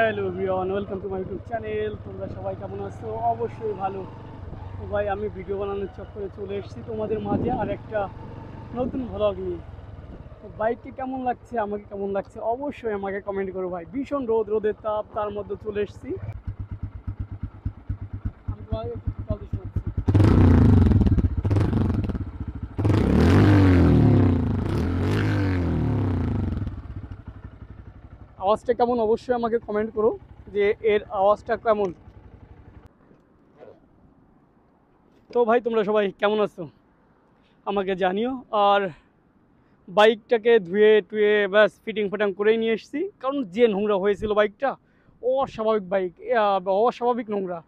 Hello everyone, welcome to my YouTube channel. তোমরা সবাই কেমন আছো? অবশ্যই ভালো। তো ভাই, আমি ভিডিও বানানোর চক্করে চলে এসেছি তোমাদের মাঝে আর একটা নতুন ভ্লগ নিয়ে। তো বাইককে কেমন লাগছে, আমাকে কেমন লাগছে, অবশ্যই আমাকে কমেন্ট করো ভাই। ভীষণ রোদের তাপ, তার মধ্যে চলে এসেছি। আমি তোমাকে একটু কথা শোনাচ্ছি। আওয়াজটা কেমন অবশ্যই আমাকে কমেন্ট করো যে এর আওয়াজটা কেমন। তো ভাই, তোমরা সবাই কেমন আছো আমাকে জানিও। আর বাইকটাকে ধুয়ে টুয়ে ব্যাস ফিটিং ফাটাং করেই নিয়ে এসেছি, কারণ যে নোংরা হয়েছিল বাইকটা, অস্বাভাবিক বাইক, অস্বাভাবিক নোংরা।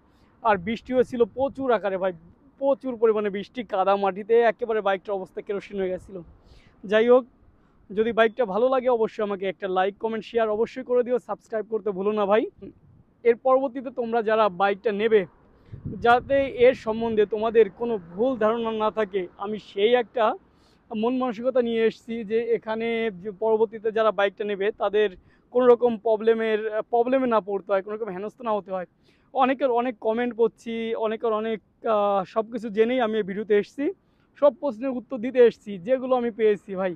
আর বৃষ্টি হয়েছিল প্রচুর আকারে ভাই, প্রচুর পরিমাণে বৃষ্টি, কাদা মাটিতে একেবারে বাইকটার অবস্থা কেরোসিন হয়ে গেছিলো। যাই হোক, যদি বাইকটা ভালো লাগে অবশ্যই আমাকে একটা লাইক কমেন্ট শেয়ার অবশ্যই করে দিও, সাবস্ক্রাইব করতে ভুলো না ভাই। এর পরবর্তীতে তোমরা যারা বাইকটা নেবে, যাতে এর সম্বন্ধে তোমাদের কোনো ভুল ধারণা না থাকে, আমি সেই একটা মন মানসিকতা নিয়ে এসেছি যে এখানে যে পরবর্তীতে যারা বাইকটা নেবে তাদের কোনো রকম প্রবলেমে না পড়তে হয়, কোনো রকম হেনস্থা না হতে হয়। অনেকের অনেক কমেন্ট করছি, অনেকের অনেক সব কিছু জেনেই আমি এই ভিডিওতে এসেছি, সব প্রশ্নের উত্তর দিতে এসেছি যেগুলো আমি পেয়েছি ভাই।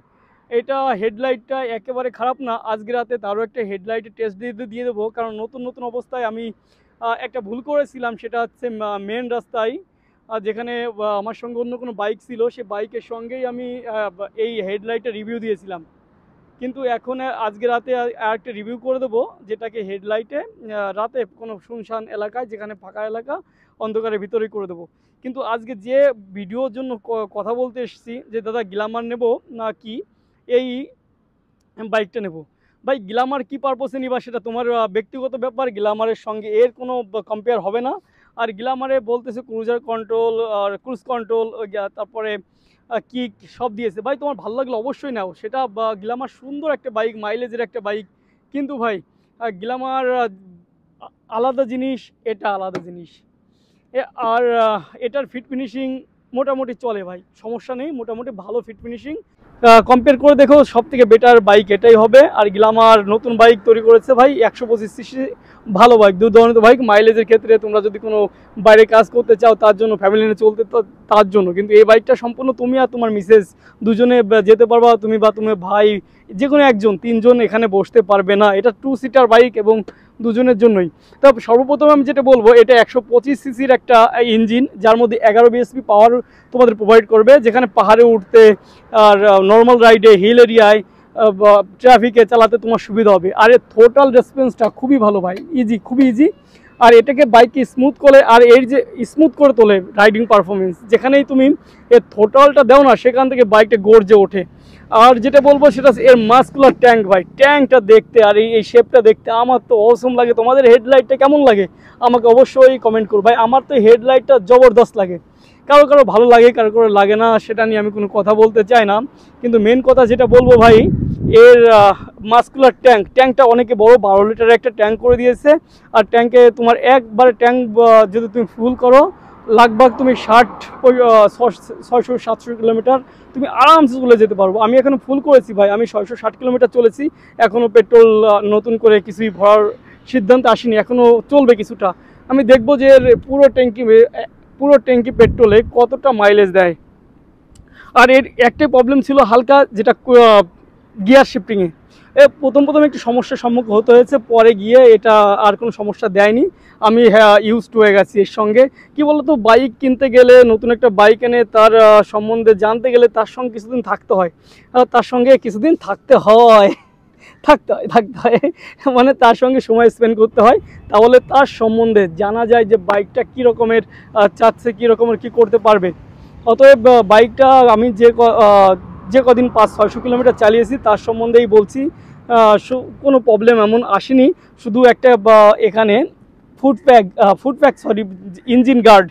এটা হেডলাইটটা একেবারে খারাপ না, আজকে রাতে তারও একটা হেডলাইটের টেস্ট দিয়ে দেবো, কারণ নতুন নতুন অবস্থায় আমি একটা ভুল করেছিলাম। সেটা হচ্ছে মেন রাস্তায়, যেখানে আমার সঙ্গে অন্য কোনো বাইক ছিল, সে বাইকের সঙ্গেই আমি এই হেডলাইটের রিভিউ দিয়েছিলাম। কিন্তু এখন আজকে রাতে আরেকটা রিভিউ করে দেবো, যেটাকে হেডলাইটে রাতে কোনো শুনশান এলাকায়, যেখানে ফাঁকা এলাকা, অন্ধকারের ভিতরেই করে দেবো। কিন্তু আজকে যে ভিডিওর জন্য কথা বলতে এসেছি যে দাদা গ্ল্যামার নেব না কি এই বাইকটা নেব, ভাই গ্ল্যামার কী পারপোসে নিবা সেটা তোমার ব্যক্তিগত ব্যাপার। গ্ল্যামারের সঙ্গে এর কোনো কম্পেয়ার হবে না। আর গ্ল্যামারে বলতেছে ক্রুজার কন্ট্রোল আর ক্রুজ কন্ট্রোল, তারপরে কিক সব দিয়েছে। ভাই তোমার ভালো লাগলে অবশ্যই নাও সেটা, গ্ল্যামার সুন্দর একটা বাইক, মাইলেজের একটা বাইক। কিন্তু ভাই গ্ল্যামার আলাদা জিনিস, এটা আলাদা জিনিস। আর এটার ফিট ফিনিশিং মোটামুটি চলে ভাই, সমস্যা নেই, মোটামুটি ভালো ফিট ফিনিশিং। কম্পেয়ার করে দেখো, সব থেকে বেটার বাইক এটাই হবে। আর গ্ল্যামার নতুন বাইক তৈরি করেছে ভাই, 125 সিসি, ভালো বাইক, দুর্দান্ত বাইক। মাইলেজের ক্ষেত্রে তোমরা যদি কোনো বাইরে কাজ করতে চাও, তার জন্য ফ্যামিলি নিয়ে চলতে, তার জন্য কিন্তু এই বাইকটা সম্পূর্ণ তুমি আর তোমার মিসেস দুজনে যেতে পারবা, তুমি বা তুমি ভাই, যে কোনো একজন, তিনজন এখানে বসতে পারবে না। এটা 2 সিটার বাইক এবং দুজনের জন্যই। তবে সর্বপ্রথম আমি যেটা বলবো, এটা 125 সিসির একটা ইঞ্জিন, যার মধ্যে 11 বিএসপি পাওয়ার তোমাদের প্রোভাইড করবে, যেখানে পাহাড়ে উঠতে আর নর্মাল রাইডে, হিল এরিয়ায়, ট্রাফিকে চালাতে তোমার সুবিধা হবে। আর এর থ্রোটল রেসপন্সটা খুবই ভালো ভাই, ইজি, খুবই ইজি। আর এটাকে বাইককে স্মুথ করে, আর এর যে স্মুথ করে তোলে রাইডিং পারফরমেন্স, যেখানেই তুমি এর থ্রোটলটা দাও না, সেখান থেকে বাইকটা গর্জে ওঠে। আর যেটা বলবো সেটা এর মাস্কুলার ট্যাঙ্ক ভাই, ট্যাঙ্কটা দেখতে আর এই শেপটা দেখতে আমার তো অসম লাগে। তোমাদের হেডলাইটটা কেমন লাগে আমাকে অবশ্যই কমেন্ট করো ভাই। আমার তো হেডলাইটটা জবরদস্ত লাগে, কারো কারো ভালো লাগে, কারো কারো লাগে না, সেটা নিয়ে আমি কোনো কথা বলতে চাই না। কিন্তু মেন কথা যেটা বলবো ভাই, এর মাস্কুলার ট্যাঙ্কটা অনেকে বড়, 12 লিটারের একটা ট্যাঙ্ক করে দিয়েছে। আর ট্যাঙ্কে তোমার একবারে ট্যাঙ্ক যদি তুমি ফুল করো, লাগভাগ তুমি 600-700 কিলোমিটার তুমি আরামসে চলে যেতে পারবো। আমি এখনও ফুল করেছি ভাই, আমি 660 কিলোমিটার চলেছি, এখনও পেট্রোল নতুন করে কিছুই ভরার সিদ্ধান্ত আসেনি, এখনও চলবে কিছুটা। আমি দেখবো যে এর পুরো ট্যাঙ্কি পেট্রোলে কতটা মাইলেজ দেয়। আর এর একটাই প্রবলেম ছিল হালকা, যেটা গিয়ার শিফটিংয়ে প্রথম একটু সমস্যার সম্মুখীন হতে হয়েছে, পরে গিয়ে এটা আর কোনো সমস্যা দেয়নি। আমি ইউজড হয়ে গেছি এর সঙ্গে। কি বলতো, বাইক কিনতে গেলে, নতুন একটা বাইক এনে তার সম্বন্ধে জানতে গেলে তার সঙ্গে কিছুদিন থাকতে হয়, মানে তার সঙ্গে সময় স্পেন্ড করতে হয়, তাহলে তার সম্বন্ধে জানা যায় যে বাইকটা কী রকমের চাচ্ছে, কী রকমের কী করতে পারবে। অতএব বাইকটা আমি যে কদিন 500-600 কিলোমিটার চালিয়েছি তার সম্বন্ধেই বলছি। কোনো প্রবলেম এমন আসেনি, শুধু একটা এখানে ইঞ্জিন গার্ড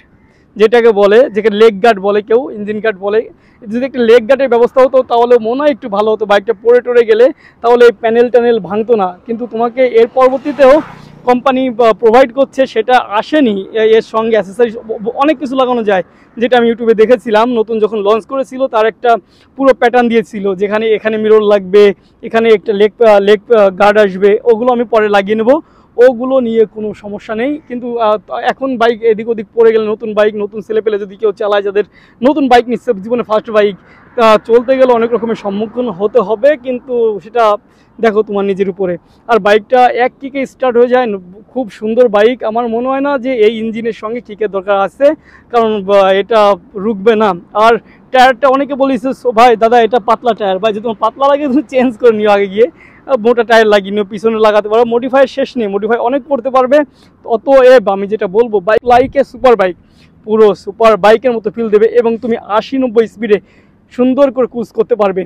যেটাকে বলে, যেখানে লেগ গার্ড বলে, কেউ ইঞ্জিন গার্ড বলে, যদি একটা লেগ গার্ডের ব্যবস্থা হতো তাহলে মনে হয় একটু ভালো হতো। বাইকটা পড়ে গেলে তাহলে এই প্যানেল ভাঙতো না। কিন্তু তোমাকে এর পরবর্তীতেও কোম্পানি প্রোভাইড করছে, সেটা আসেনি। এর সঙ্গে অ্যাসেসরিজ অনেক কিছু লাগানো যায়, যেটা আমি ইউটিউবে দেখেছিলাম। নতুন যখন লঞ্চ করেছিল তার একটা পুরো প্যাটার্ন দিয়েছিল, যেখানে এখানে মিরর লাগবে, এখানে একটা লেগ গার্ড আসবে, ওগুলো আমি পরে লাগিয়ে নেব। ওগুলো নিয়ে কোনো সমস্যা নেই। কিন্তু এখন বাইক এদিক ওদিক পড়ে গেলে, নতুন বাইক নতুন ছেলে পেলে যদি কেউ চালায়, যাদের নতুন বাইক নিচ্ছে, জীবনে ফার্স্ট বাইক, চলতে গেলে অনেক রকমের সম্মুখীন হতে হবে, কিন্তু সেটা দেখো তোমার নিজের উপরে। আর বাইকটা এক কিকে স্টার্ট হয়ে যায়, খুব সুন্দর বাইক। আমার মনে হয় না যে এই ইঞ্জিনের সঙ্গে কিকের দরকার আছে, কারণ এটা রুকবে না। আর টায়ারটা অনেকে বলেছে ভাই দাদা এটা পাতলা টায়ার, ভাই যদি তোমার পাতলা লাগে তুমি চেঞ্জ করে নিও, আগে গিয়ে মোটা টায়ার লাগিয়ে নিও, পিছনে লাগাতে পারো, মডিফাই শেষ নেই, মডিফাই অনেক করতে পারবে। অতএব আমি যেটা বলবো, bike like a super bike, পুরো সুপার বাইকের মতো ফিল দেবে, এবং তুমি 80-90 স্পিডে সুন্দর করে ক্রুজ করতে পারবে।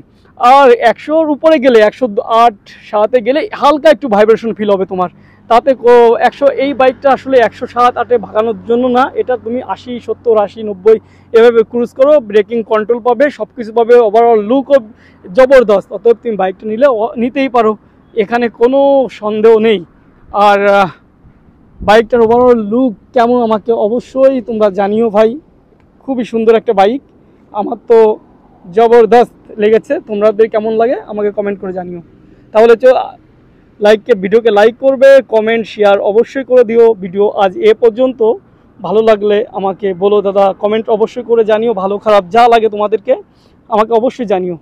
আর 100-র উপরে গেলে, 108-7-এ গেলে হালকা একটু ভাইব্রেশন ফিল হবে তোমার, তাতে 100, এই বাইকটা আসলে 107-8-এ ভাগানোর জন্য না, এটা তুমি 80, 70, 80, 90 এভাবে ক্রুজ করো, ব্রেকিং কন্ট্রোল পাবে, সব কিছু পাবে, ওভারঅল লুকও জবরদস্ত। অতএব তুমি বাইকটা নিতেই পারো, এখানে কোনো সন্দেহ নেই। আর বাইকটার ওভারঅল লুক কেমন আমাকে অবশ্যই তোমরা জানিও ভাই, খুবই সুন্দর একটা বাইক, আমার তো জবরদস্ত লেগেছে। তোমাদের কেমন লাগে আমাকে কমেন্ট করে জানিও। তাহলে ভিডিওকে লাইক করবে, কমেন্ট শেয়ার অবশ্যই করে দিও। ভিডিও আজ এ পর্যন্ত, ভালো লাগলে আমাকে বলো দাদা, কমেন্ট অবশ্যই করে জানিও, ভালো খারাপ যা লাগে তোমাদেরকে আমাকে অবশ্যই জানিও।